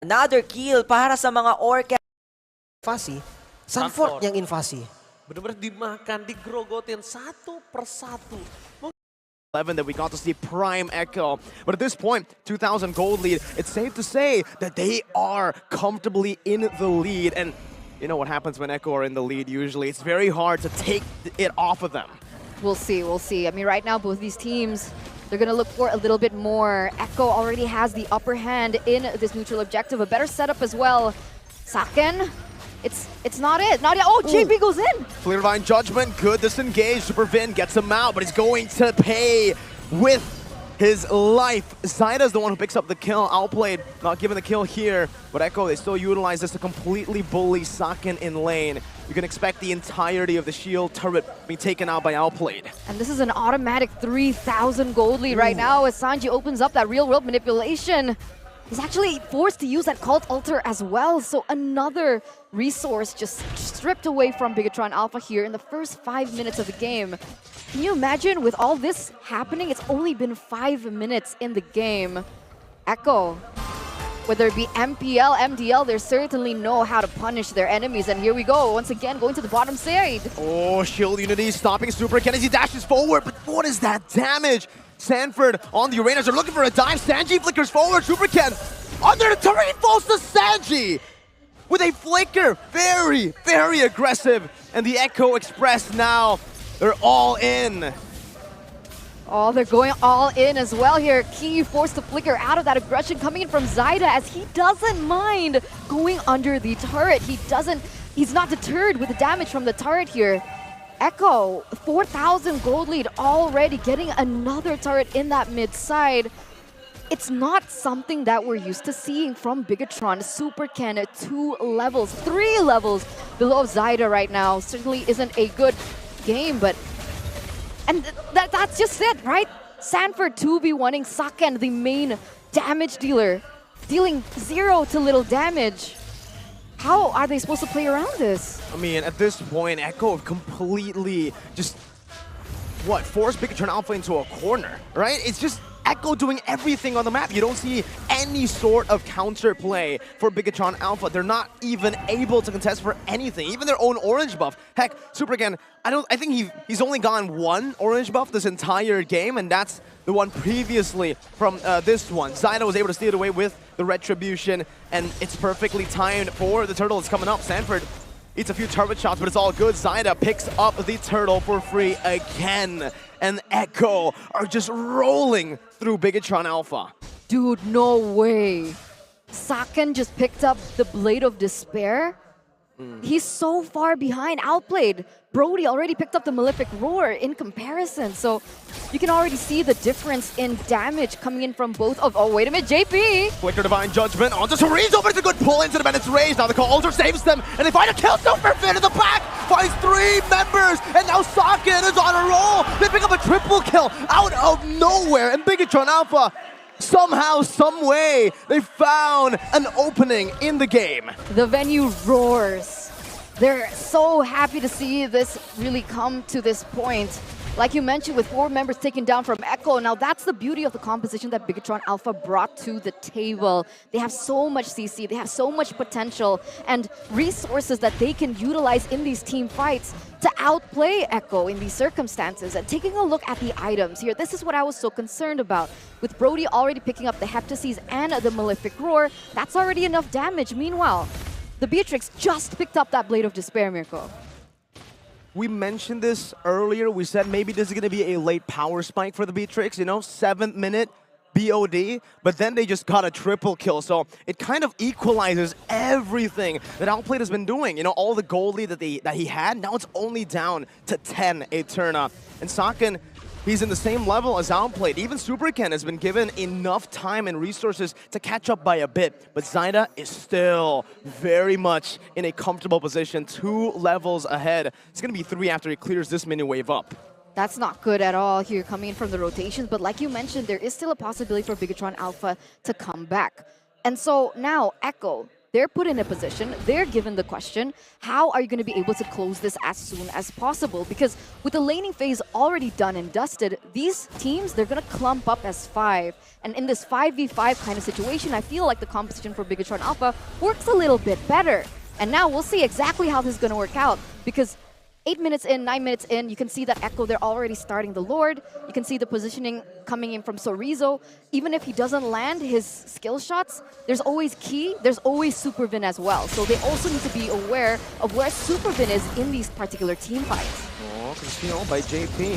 Another kill para sa mga Orca. Fasi, Sanford yang invasi. Benar-benar dimakan, digrogotin satu persatu. 11 that we got to see Prime Echo. But at this point, 2,000 gold lead, it's safe to say that they are comfortably in the lead. And you know what happens when Echo are in the lead usually. It's very hard to take it off of them. We'll see, we'll see. I mean, right now, both these teams, they're going to look for a little bit more. Echo already has the upper hand in this neutral objective. A better setup as well. Saken, it's not it. Not yet. Oh, JP goes in. Clear Divine Judgment, good disengage. Super Vin gets him out, but he's going to pay with his life. Zyda's the one who picks up the kill. Outplayed, not given the kill here, but Echo, they still utilize this to completely bully Saken in lane. You can expect the entirety of the shield turret being taken out by Outplayed. And this is an automatic 3,000 gold lead right now as Sanji opens up that real-world manipulation. He's actually forced to use that Cult Altar as well, so another resource just stripped away from Bigatron Alpha here in the first 5 minutes of the game. Can you imagine with all this happening, it's only been 5 minutes in the game. Echo, whether it be MPL, MDL, they certainly know how to punish their enemies. And here we go, once again, going to the bottom side. Oh, Shield Unity stopping Super Ken as he dashes forward, but what is that damage? Sanford on the Uranus, they're looking for a dive. Sanji flickers forward, Super Ken under the turret, he falls to Sanji with a flicker. Very, very aggressive. And the Echo Express now, they're all in. Oh, they're going all in as well here. Key forced to flicker out of that aggression coming in from Zyda as he doesn't mind going under the turret. He's not deterred with the damage from the turret here. Echo, 4,000 gold lead already, getting another turret in that mid side. It's not something that we're used to seeing from Bigatron. Super Ken, 2 levels, 3 levels below Zyda right now. Certainly isn't a good game, but that's just it, right? Sanford 2v1ing Saken, the main damage dealer, dealing 0 to little damage. How are they supposed to play around this? I mean, at this point, Echo have completely just, forced Bigatron Alpha into a corner, right? It's just Echo doing everything on the map. You don't see any sort of counter play for Bigatron Alpha. They're not even able to contest for anything, even their own orange buff. Heck, Super Ken, I think he's only gotten 1 orange buff this entire game, and that's the one previously from this one. Zyda was able to steal it away with the Retribution, and it's perfectly timed for the turtle that's coming up. Sanford eats a few turret shots, but it's all good. Zyda picks up the turtle for free again. And Echo are just rolling through Bigatron Alpha. Dude, no way. Saken just picked up the Blade of Despair. He's so far behind. Outplayed. Brody already picked up the Malefic Roar in comparison. So you can already see the difference in damage coming in from both of... Oh, wait a minute, JP! Flicker Divine Judgment onto Chorizo, but it's a good pull into the Bennett's Rage. Now the Call Altar saves them, and they find a kill. Super Fit in the back! Finds 3 members, and now Saken is on a roll! They pick up a triple kill out of nowhere, and Bigatron Alpha, somehow, some way, they found an opening in the game. The venue roars. They're so happy to see this really come to this point. Like you mentioned, with 4 members taken down from Echo, now that's the beauty of the composition that Bigatron Alpha brought to the table. They have so much CC, they have so much potential and resources that they can utilize in these team fights to outplay Echo in these circumstances. And taking a look at the items here, this is what I was so concerned about. With Brody already picking up the Heptases and the Malefic Roar, that's already enough damage. Meanwhile, the Beatrix just picked up that Blade of Despair, Mirko. We mentioned this earlier. We said maybe this is going to be a late power spike for the Beatrix, you know, 7th minute BOD, but then they just got a triple kill. So it kind of equalizes everything that Outplayed has been doing. You know, all the gold lead that he had, now it's only down to 10 Eterna. And Saken, he's in the same level as Outplayed. Even Super Ken has been given enough time and resources to catch up by a bit. But Zyda is still very much in a comfortable position, 2 levels ahead. It's going to be 3 after he clears this mini wave up. That's not good at all here coming in from the rotations. But like you mentioned, there is still a possibility for Bigatron Alpha to come back. And so now Echo, they're put in a position, they're given the question, how are you going to be able to close this as soon as possible? Because with the laning phase already done and dusted, these teams, they're going to clump up as 5. And in this 5v5 kind of situation, I feel like the composition for Bigatron Alpha works a little bit better. And now we'll see exactly how this is going to work out, because 8 minutes in, 9 minutes in, you can see that Echo, they're already starting the Lord. You can see the positioning coming in from Sorizo. Even if he doesn't land his skill shots, there's always Key, there's always Supervin as well. So they also need to be aware of where Supervin is in these particular team fights. Oh, Casino by JP.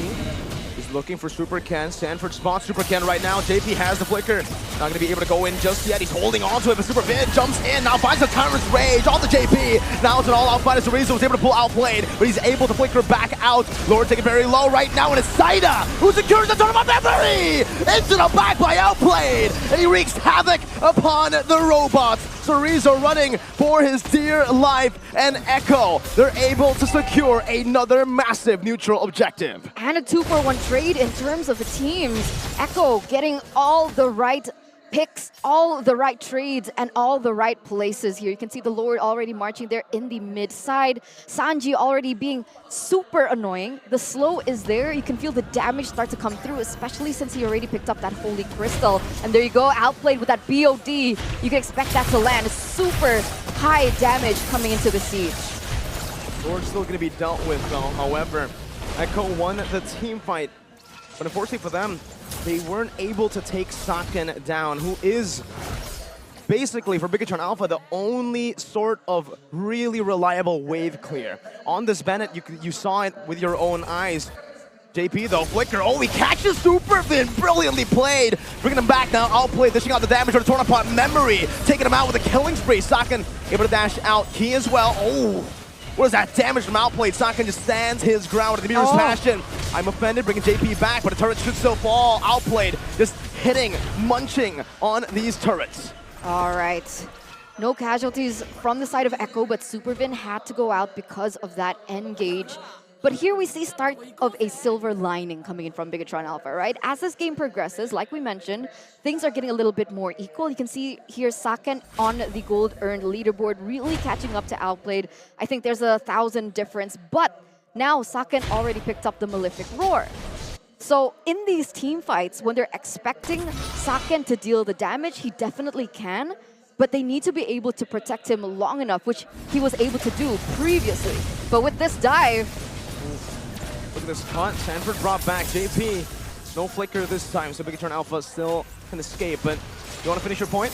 He's looking for Super Ken. Sanford spots Super Ken right now. JP has the flicker. Not going to be able to go in just yet. He's holding on to it, but Super Vin jumps in. Now finds the Tyrant's Rage on the JP. Now it's an all-out fight as Sorizo was able to pull outplayed, but he's able to flicker back out. Lord taking very low right now, and it's Saida who secures the tournament memory! Into the back by outplayed, and he wreaks havoc upon the robots. Sorizo running for his dear life, and Echo, they're able to secure another massive neutral objective. And a 2-for-1 trade in terms of the teams. Echo getting all the right picks, all the right trades, and all the right places here. You can see the Lord already marching there in the mid side. Sanji already being super annoying. The slow is there. You can feel the damage start to come through, especially since he already picked up that Holy Crystal. And there you go, outplayed with that BOD. You can expect that to land. Super high damage coming into the siege. Lord's still going to be dealt with though. However, Echo won the team fight, but unfortunately for them, they weren't able to take Saken down, who is basically, for Bigatron Alpha, the only sort of really reliable wave clear. On this Bennett, you saw it with your own eyes. JP though, flicker, oh, he catches Supervin, brilliantly played. Bringing him back now, outplayed, dishing out the damage on the Tornapot memory, taking him out with a killing spree. Saken able to dash out, Key as well. Oh, what is that damage from outplayed? Saken just stands his ground with the Mirror's Passion. I'm offended, bringing JP back, but the turret should still fall. Outplayed, just hitting, munching on these turrets. All right. No casualties from the side of Echo, but Supervin had to go out because of that engage. But here we see start of a silver lining coming in from Bigatron Alpha, right? As this game progresses, like we mentioned, things are getting a little bit more equal. You can see here Saken on the gold earned leaderboard really catching up to Outplayed. I think there's 1,000 difference, but now Saken already picked up the Malefic Roar. So in these team fights, when they're expecting Saken to deal the damage, he definitely can, but they need to be able to protect him long enough, which he was able to do previously. But with this dive, look at this cut. Sanford brought back JP. No flicker this time, so Bigatron Alpha still can escape. But you want to finish your point?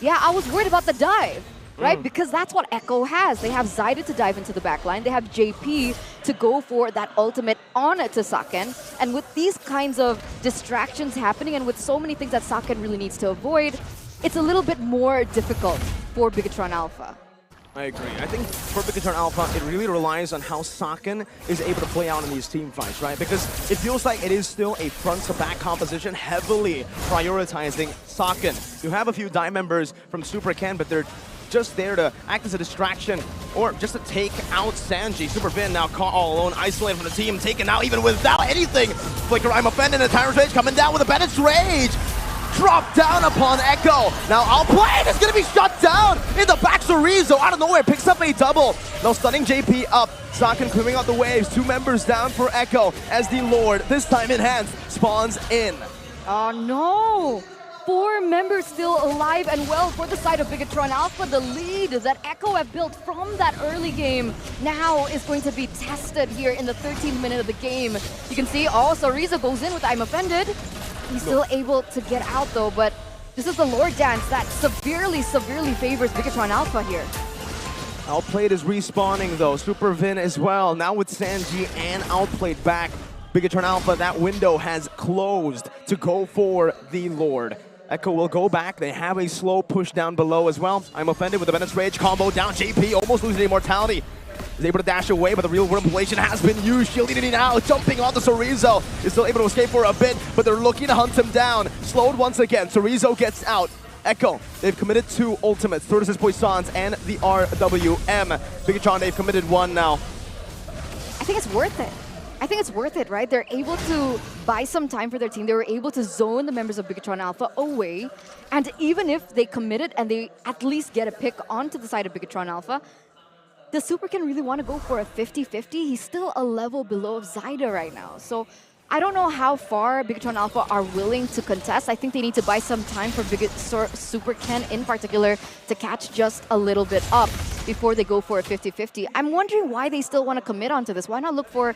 yeah, I was worried about the dive, right? Because that's what Echo has. They have Zaida to dive into the backline. They have JP to go for that ultimate on to Saken. And with these kinds of distractions happening and with so many things that Saken really needs to avoid, it's a little bit more difficult for Bigatron Alpha. I agree. I think for Bigatron Alpha, it really relies on how Saken is able to play out in these team fights, right? Because it feels like it is still a front-to-back composition, heavily prioritizing Saken. You have a few die members from Super Ken, but they're just there to act as a distraction or just to take out Sanji. Supervin now caught all alone, isolated from the team, taken out even without anything. Flicker, I'm offended, and Tyrant's Rage coming down with a Bennett's Rage. Drop down upon Echo. Now Outplayed is going to be shut down in the back. Sorizo out of nowhere picks up a double. Now stunning JP up. Saken clearing out the waves. 2 members down for Echo as the Lord, this time in hands, spawns in. Oh no! 4 members still alive and well for the side of Bigatron Alpha. The lead that Echo have built from that early game now is going to be tested here in the 13th minute of the game. You can see, oh, Sorizo goes in with I'm offended. He's still able to get out though, but this is the Lord Dance that severely favors Bigatron Alpha here. Outplayed is respawning though. Supervin as well. Now with Sanji and Outplayed back, Bigatron Alpha, that window has closed to go for the Lord. Echo will go back. They have a slow push down below as well. I'm offended with the Bennett's Rage combo down. JP almost losing immortality. Is able to dash away, but the real world manipulation has been used. Shielding it now, jumping on the Sorizo. Is still able to escape for a bit, but they're looking to hunt him down. Slowed once again. Sorizo gets out. Echo, they've committed 2 ultimates. Tortoises, Poissons, and the RWM. Bigatron, they've committed 1 now. I think it's worth it. I think it's worth it, right? They're able to buy some time for their team. They were able to zone the members of Bigatron Alpha away. And even if they committed and they at least get a pick onto the side of Bigatron Alpha, the Super can really want to go for a 50-50. He's still a level below Zyda right now. So I don't know how far Bigatron Alpha are willing to contest. I think they need to buy some time for Super Ken in particular to catch just a little bit up before they go for a 50-50. I'm wondering why they still want to commit onto this. Why not look for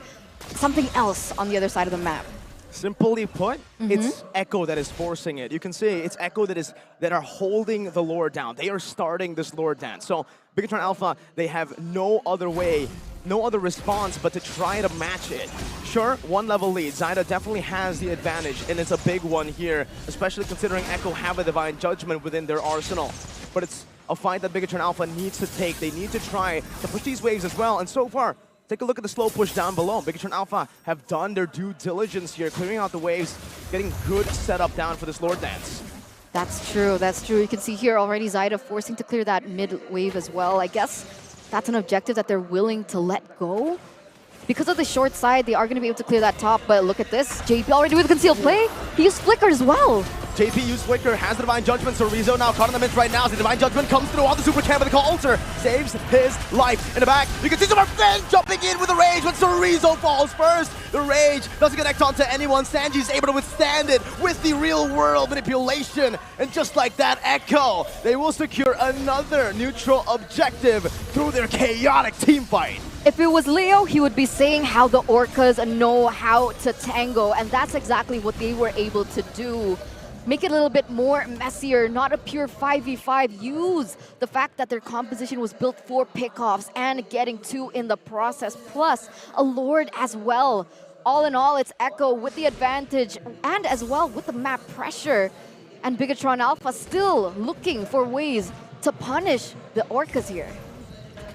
something else on the other side of the map? Simply put, it's Echo that is forcing it. You can see it's Echo that are holding the lore down. They are starting this lore dance. So Bigatron Alpha, they have no other way, no other response but to try to match it. Sure, one level lead. Zyda definitely has the advantage, and it's a big one here, especially considering Echo have a Divine Judgment within their arsenal. But it's a fight that Bigatron Alpha needs to take. They need to try to push these waves as well, and so far, take a look at the slow push down below. Bigatron Alpha have done their due diligence here, clearing out the waves, getting good setup down for this Lord Dance. That's true, that's true. You can see here already Zyda forcing to clear that mid wave as well. I guess that's an objective that they're willing to let go. Because of the short side, they are going to be able to clear that top, but look at this. JP already with concealed play. He used Flicker as well. JP used Flicker, has the Divine Judgment, so Rizzo now caught in the midst right now. As the Divine Judgment comes through on the Super Cam, but the call Alter saves his life. In the back, you can see Super Finn jumping in with the Rage, but Rizzo falls first. The Rage doesn't connect onto anyone. Sanji's able to withstand it with the real-world manipulation. And just like that, Echo, they will secure another neutral objective through their chaotic team fight. If it was Leo, he would be saying how the Orcas know how to tango, and that's exactly what they were able to do. Make it a little bit more messier, not a pure 5v5. Use the fact that their composition was built for pickoffs and getting two in the process, plus a Lord as well. All in all, it's Echo with the advantage and as well with the map pressure. And Bigatron Alpha still looking for ways to punish the Orcas here.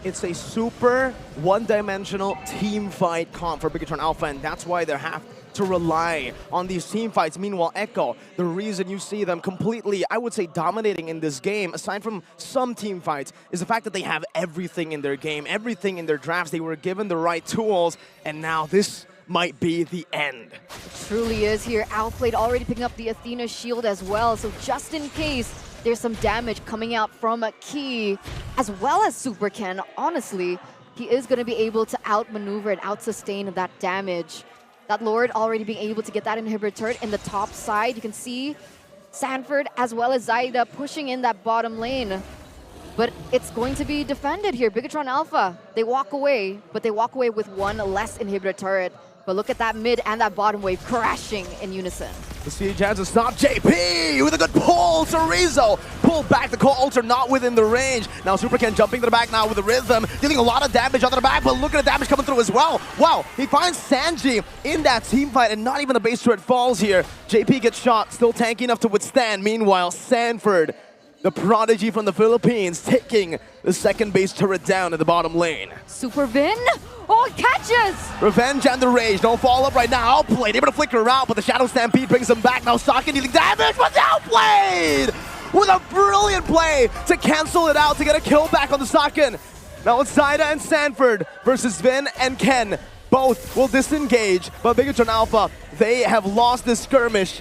It's a super one-dimensional team fight comp for Bigatron Alpha, and that's why they have to rely on these team fights. Meanwhile, Echo, the reason you see them completely, I would say, dominating in this game, aside from some team fights, is the fact that they have everything in their game, everything in their drafts. They were given the right tools, and now this might be the end. It truly is here. Outplayed already picking up the Athena shield as well, so just in case there's some damage coming out from a Key, as well as Super Ken. Honestly, he is going to be able to outmaneuver and outsustain that damage. That Lord already being able to get that inhibitor turret in the top side. You can see Sanford as well as Zyda pushing in that bottom lane. But it's going to be defended here. Bigatron Alpha, they walk away, but they walk away with one less inhibitor turret. But look at that mid and that bottom wave crashing in unison. The siege has to stop. JP with a good pull. Rizzo pulled back. The call Alter not within the range. Now Super Ken jumping to the back now with the rhythm, dealing a lot of damage onto the back, but look at the damage coming through as well. Wow, he finds Sanji in that team fight, and not even the base turret falls here. JP gets shot, still tanky enough to withstand. Meanwhile, Sanford, the prodigy from the Philippines, taking the second base turret down in the bottom lane. Super Vin, oh, it catches! Revenge and the Rage don't fall up right now. Outplayed, able to flicker out, but the Shadow Stampede brings him back. Now Saka dealing damage, but outplayed! With a brilliant play to cancel it out to get a kill back on the Saken. Now it's Zyda and Sanford versus Vin and Ken. Both will disengage, but Bigatron Alpha, they have lost this skirmish.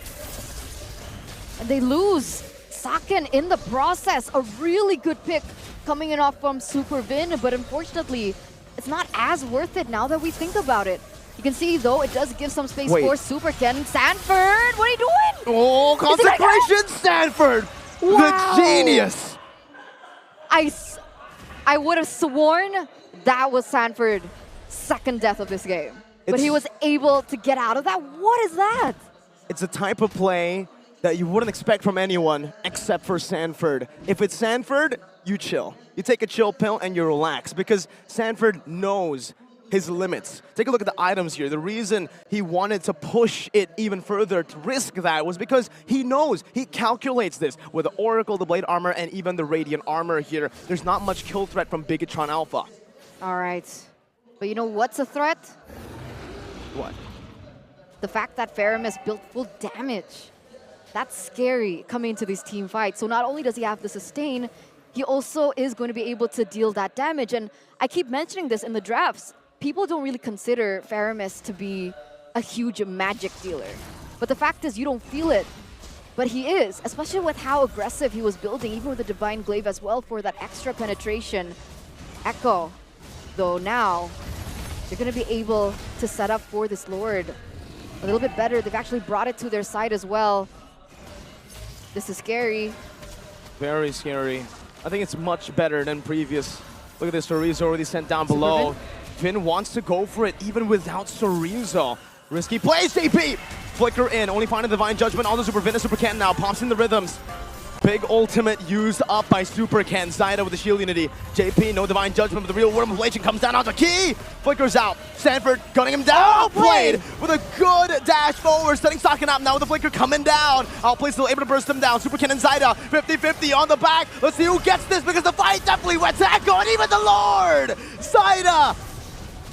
And they lose Saken in the process. A really good pick coming in off from Super Vin, but unfortunately, it's not as worth it now that we think about it. You can see, though, it does give some space for Super Ken. Sanford, what are you doing? Oh, consecration, Sanford! Wow. The genius! I would have sworn that was Sanford's second death of this game. But he was able to get out of that. What is that? It's a type of play that you wouldn't expect from anyone except for Sanford. If it's Sanford, you chill. You take a chill pill and you relax, because Sanford knows his limits. Take a look at the items here. The reason he wanted to push it even further, to risk that, was because he knows, he calculates this. With the Oracle, the Blade Armor, and even the Radiant Armor here, there's not much kill threat from Bigatron Alpha. All right. But you know what's a threat? What? The fact that Faramis built full damage. That's scary coming into these team fights. So not only does he have the sustain, he also is going to be able to deal that damage. And I keep mentioning this in the drafts. people don't really consider Faramis to be a huge magic dealer. But the fact is, you don't feel it. But he is, especially with how aggressive he was building, even with the Divine Glaive as well for that extra penetration. Echo, though now, they're going to be able to set up for this Lord a little bit better. They've actually brought it to their side as well. This is scary. Very scary. I think it's much better than previous. Look at this, Sorizo already sent down below. Finn wants to go for it even without Sorizo. Risky plays, JP! Flicker in, only finding Divine Judgment on the Super Vin. Super Ken now pops in the rhythms. Big ultimate used up by Super Ken. Zaida with the shield unity. JP, no Divine Judgment, but the real Worm of Legend comes down onto Key. Flickers out. Stanford gunning him down. Outplayed with a good dash forward. Stunning stocking up now with the Flicker coming down. Outplay still able to burst him down. Super Ken and Zaida 50-50 on the back. Let's see who gets this because the fight definitely went to Echo and even the Lord. Zaida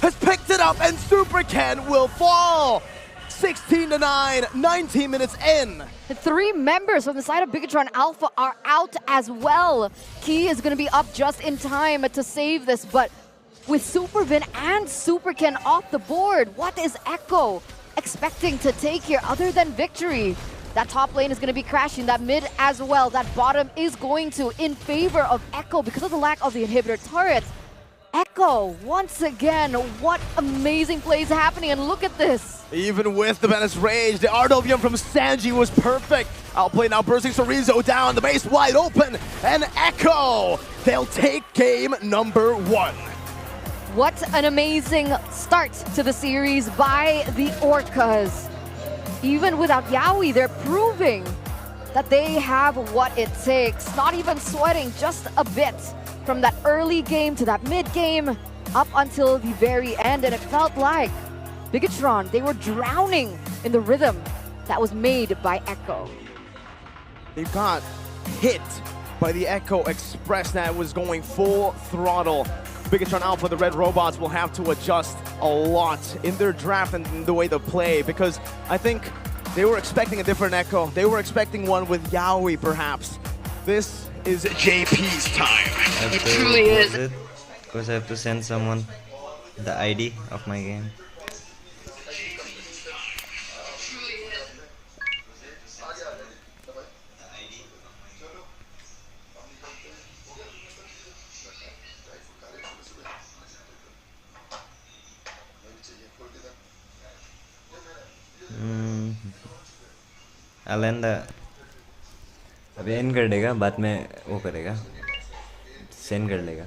has picked it up and Super Ken will fall. 16-9, 19 minutes in. The 3 members from the side of Bigatron Alpha are out as well. Key is going to be up just in time to save this, but with Super Vin and Super Ken off the board, what is Echo expecting to take here other than victory? That top lane is going to be crashing, that mid as well, that bottom is going to in favor of Echo because of the lack of the inhibitor turret. Echo, once again, what amazing plays happening, and look at this. Even with the Venice Rage, the RWM from Sanji was perfect. Outplay now bursting Sorizo down, the base wide open, and Echo, they'll take game number 1. What an amazing start to the series by the Orcas. Even without Yaoi, they're proving that they have what it takes. Not even sweating, just a bit. From that early game to that mid game, up until the very end, and it felt like Bigatron, they were drowning in the rhythm that was made by Echo. They got hit by the Echo Express that was going full throttle. Bigatron Alpha, the Red Robots, will have to adjust a lot in their draft and in the way they play, because I think they were expecting a different Echo. They were expecting one with Yaoi, perhaps. This is JP's time. It truly is. Because I have to send someone the ID of my game. अलेंदा अभी इन कर देगा बाद में वो करेगा send कर लेगा